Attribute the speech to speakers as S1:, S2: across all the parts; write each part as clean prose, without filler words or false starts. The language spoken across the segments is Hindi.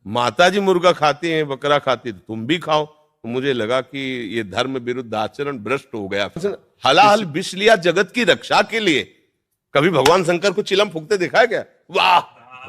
S1: माताजी मुर्गा खाती हैं, बकरा खाती, तो तुम भी खाओ। तो मुझे लगा कि ये धर्म विरुद्ध आचरण भ्रष्ट हो गया। हलाहल विष लिया जगत की रक्षा के लिए। कभी भगवान शंकर को चिलम फूकते देखा है क्या? वाह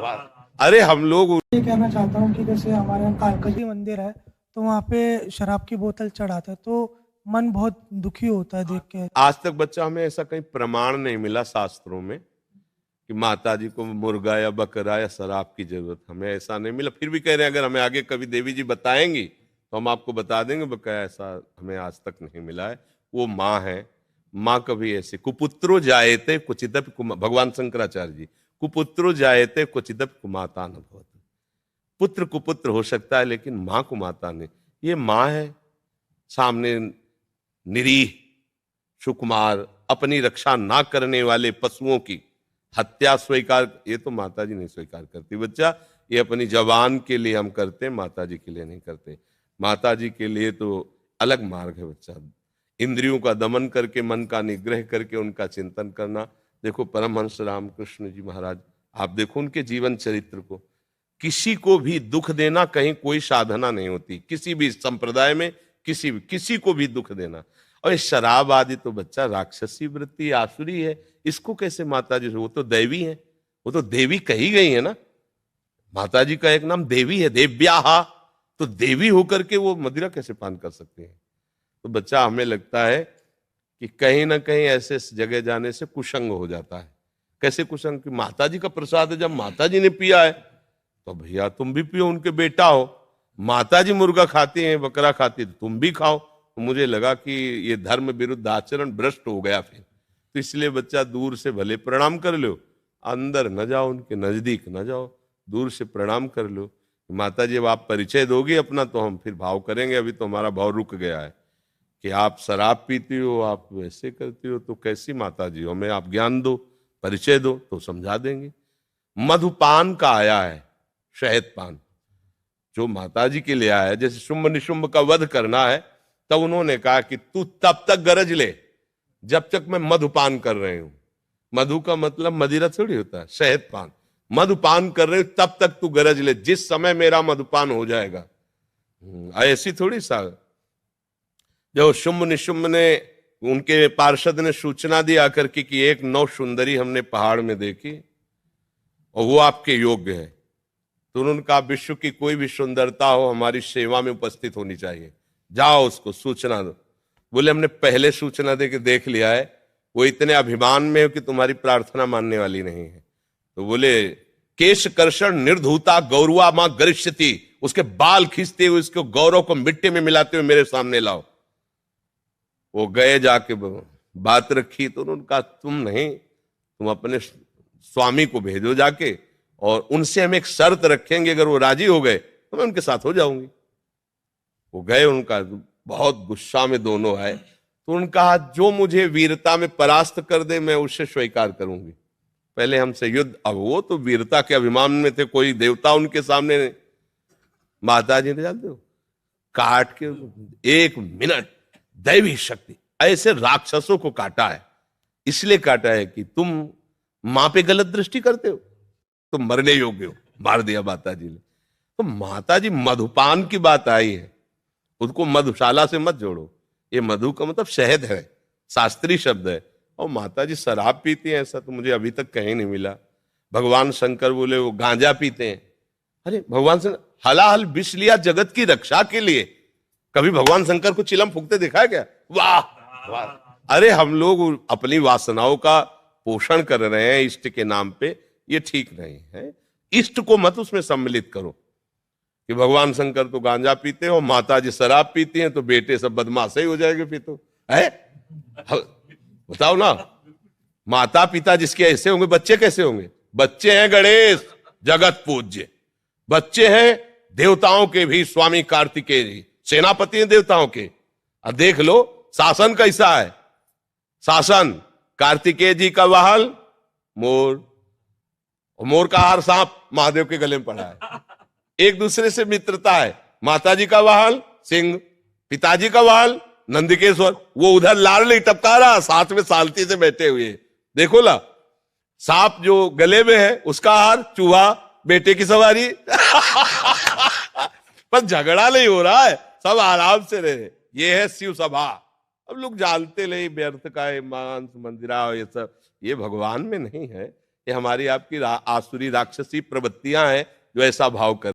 S1: वाह। अरे हम लोग
S2: ये कहना चाहता हूँ कि जैसे हमारे यहाँ कालका मंदिर है, तो वहाँ पे शराब की बोतल चढ़ाते हैं, तो मन बहुत दुखी होता है देख के।
S1: आज तक बच्चा हमें ऐसा कहीं प्रमाण नहीं मिला शास्त्रों में कि माता जी को मुर्गा या बकरा या शराब की जरूरत, हमें ऐसा नहीं मिला। फिर भी कह रहे हैं अगर हमें आगे कभी देवी जी बताएंगी तो हम आपको बता देंगे, बकाया ऐसा हमें आज तक नहीं मिला है। वो माँ है, माँ कभी ऐसे कुपुत्रो जायते क्वचिदपि भगवान शंकराचार्य जी, कुपुत्रो जायते क्वचिदपि कुमाता न भवति। पुत्र कुपुत्र हो सकता है लेकिन माँ को माता नहीं। ये माँ है, सामने निरीह सुकुमार अपनी रक्षा ना करने वाले पशुओं की हत्या स्वीकार, ये तो माता जी नहीं स्वीकार करती बच्चा। ये अपनी जवान के लिए हम करते हैं, माता जी के लिए नहीं करते। माता जी के लिए तो अलग मार्ग है बच्चा। इंद्रियों का दमन करके, मन का निग्रह करके उनका चिंतन करना। देखो परमहंस रामकृष्ण जी महाराज, आप देखो उनके जीवन चरित्र को। किसी को भी दुख देना कहीं कोई साधना नहीं होती, किसी भी संप्रदाय में किसी को भी दुख देना। और ये शराब आदि तो बच्चा राक्षसी वृत्ति, आसुरी है। इसको कैसे माता जी, वो तो दैवी है, वो तो देवी कही गई है ना। माता जी का एक नाम देवी है, देव्याहा। तो देवी होकर के वो मदिरा कैसे पान कर सकते हैं? तो बच्चा हमें लगता है कि कहीं ना कहीं ऐसे जगह जाने से कुसंग हो जाता है। कैसे कुसंग? कि माता जी का प्रसाद है, जब माता जी ने पिया है तो भैया तुम भी पियो, उनके बेटा हो। माता जी मुर्गा खाती हैं, बकरा खाती, तो तुम भी खाओ। तो मुझे लगा कि ये धर्म विरुद्ध आचरण भ्रष्ट हो गया फिर। तो इसलिए बच्चा दूर से भले प्रणाम कर लो, अंदर न जाओ, उनके नजदीक न जाओ, दूर से प्रणाम कर लो। माता जी जब आप परिचय दोगे अपना तो हम फिर भाव करेंगे। अभी तो हमारा भाव रुक गया है कि आप शराब पीती हो, आप वैसे करती हो, तो कैसी माता जी हो? हमें आप ज्ञान दो, परिचय दो तो समझा देंगे। मधुपान का आया है, शहद पान जो माता जी के लिए आया है। जैसे शुंभ निशुंभ का वध करना है, तब उन्होंने कहा कि तू तब तक गरज ले जब तक मैं मधुपान कर रही हूं। मधु का मतलब मदिरा थोड़ी होता है, शहद पान। मधुपान कर रहे हो तब तक तू गरज ले, जिस समय मेरा मधुपान हो जाएगा। ऐसी थोड़ी सा। जब शुंभ निशुंभ ने, उनके पार्षद ने सूचना दी आकर के कि एक नौ सुंदरी हमने पहाड़ में देखी और वो आपके योग्य है, तो उन्होंने कहा विश्व की कोई भी सुंदरता हो हमारी सेवा में उपस्थित होनी चाहिए, जाओ उसको सूचना दो। बोले हमने पहले सूचना दे के देख लिया है, वो इतने अभिमान में हो कि तुम्हारी प्रार्थना मानने वाली नहीं है। तो बोले केश कर्षण निर्धूता गौरवा मां गरिष्यति, उसके बाल खींचते हुए उसके गौरव को मिट्टी में मिलाते हुए मेरे सामने लाओ। वो गए, जाके बात रखी, तो उन्होंने कहा तुम नहीं, तुम अपने स्वामी को भेजो जाके, और उनसे हम एक शर्त रखेंगे, अगर वो राजी हो गए तो मैं उनके साथ हो जाऊंगी। वो गए, उनका बहुत गुस्सा में दोनों आए, तो उन्होंने कहा जो मुझे वीरता में परास्त कर दे मैं उससे स्वीकार करूंगी, पहले हमसे युद्ध। अब वो तो वीरता के अभिमान में थे, कोई देवता उनके सामने नहीं। माता जी ने जानते हो काट के 1 मिनट दैवी शक्ति ऐसे राक्षसों को काटा है। इसलिए काटा है कि तुम मां पे गलत दृष्टि करते हो, तुम मरने योग्य हो। मार दिया माता जी ने। तो माता जी मधुपान की बात आई है, उसको मधुशाला से मत जोड़ो। ये मधु का मतलब शहद है, शास्त्रीय शब्द है। और माता जी शराब पीती हैं ऐसा तो मुझे अभी तक कहीं नहीं मिला। भगवान शंकर बोले वो गांजा पीते हैं। अरे भगवान शंकर हलाहल विष लिया जगत की रक्षा के लिए। कभी भगवान शंकर को चिलम फूकते देखा है क्या? वाह वाह। अरे हम लोग अपनी वासनाओं का पोषण कर रहे हैं इष्ट के नाम पे, ये ठीक नहीं है। इष्ट को मत उसमें सम्मिलित करो कि भगवान शंकर तो गांजा पीते हैं और माता जी शराब पीती हैं, तो बेटे सब बदमाश ही हो जाएंगे फिर तो है। बताओ ना, माता पिता जिसके ऐसे होंगे बच्चे कैसे होंगे? बच्चे हैं गणेश जगत पूज्य, बच्चे हैं देवताओं के भी स्वामी कार्तिकेय जी, सेनापति हैं देवताओं के। अब देख लो शासन कैसा है। शासन कार्तिकेय जी का वाहन मोर, और मोर का हार सांप महादेव के गले में पड़ा है। एक दूसरे से मित्रता है। माता जी का वाहन सिंह, पिताजी का वाहन नंदिकेश्वर, वो उधर लाल टपका रहा, साथ में सालती से बैठे हुए। देखो ला, सांप जो गले में है उसका हार चूहा, बेटे की सवारी। पर झगड़ा नहीं हो रहा है, सब आराम से रहे। ये है शिव सभा। अब लोग जानते नहीं व्यर्थ का ये मांस मंदिरा ये सब, ये भगवान में नहीं है, ये हमारी आपकी आसुरी राक्षसी प्रवृत्तियां हैं जो ऐसा भाव कर